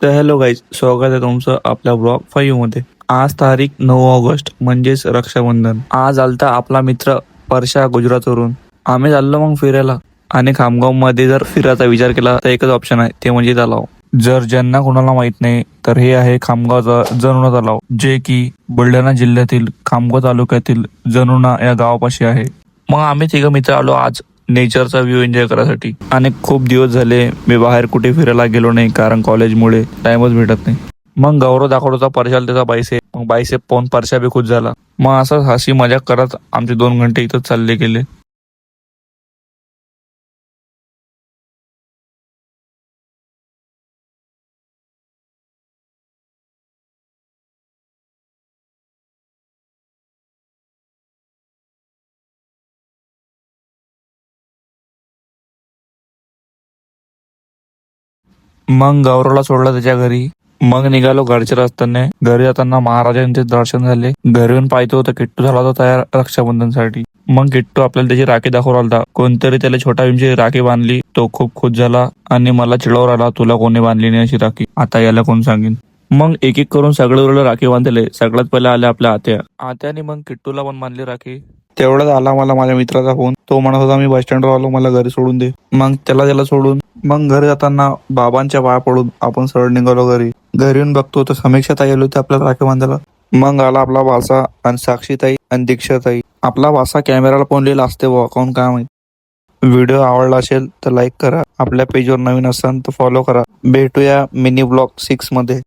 तर hello guys, स्वागत आहे तुमचं आपल्या ब्लॉग 5 मध्ये. आज तारीख 9 ऑगस्ट म्हणजेच रक्षाबंधन. आज आलता आपला मित्र परशा गुजरातवरून. आम्ही चाललो मग फिरायला. आणि खामगाव मध्ये जर फिरायचा विचार केला तर एकच ऑप्शन आहे, ते म्हणजे तलाव. जर ज्यांना कोणाला माहित नाही तर हे आहे खामगावचा जनुना तलाव, जे की बुलढाणा जिल्ह्यातील खामगाव तालुक्यातील जनुना या गावापाशी आहे. मग आम्ही तिघ मित्र आलो आज नेचरचा व्ह्यू एन्जॉय करायसाठी. आणि खूप दिवस झाले मी बाहेर कुठे फिरायला गेलो नाही, कारण कॉलेजमुळे टाइमच भेटत नाही. मग गौरव दाखवत होता परशाला त्याचा बाईसेप. मग बाईसेप पाहून परशा बी खुश झाला. मग असं हसी मजाक करत आमचे 2 घंटे इथंच चालले गेले. मग गौरवला सोडलं त्याच्या घरी. मग निघालो घरच्या रस्त्याने. घरी जाताना महाराजांचे दर्शन झाले. घरी येऊन पाहतो होतं किट्टू झाला होता तयार रक्षाबंधनसाठी. मग किट्टू आपल्याला त्याची राखी दाखवून आलता. कोणतरी त्याला छोटा भीमची राखी बांधली. तो खूप खुश झाला आणि मला चिडवर आला, तुला कोणी बांधली नाही अशी राखी, आता याला कोण सांगेन. मग एक एक करून सगळे उरलं राखी बांधले. सगळ्यात पहिले आले आपल्या आत्याने मग किट्टूला पण बांधली राखी. तेवढ्यात आला मला माझ्या मित्राचा फोन. तो म्हणत होता मी बस स्टँडवर आलो, मला घरी सोडून दे. मग त्याला सोडून मग घरी जाताना बाबांच्या पाया पडून आपण सरळ निघालो घरी. घरी येऊन बघतो तर समीक्षा ताई आली होती आपल्याला राखी बांधायला. मग आला आपला भासा आणि साक्षीताई आणि दीक्षाताई. आपला भासा कॅमेराला पण लिहिला असते व अकाउंट काय माहित. व्हिडिओ आवडला असेल तर लाईक करा. आपल्या पेजवर नवीन असाल तर फॉलो करा. भेटूया मिनी ब्लॉग 6 मध्ये.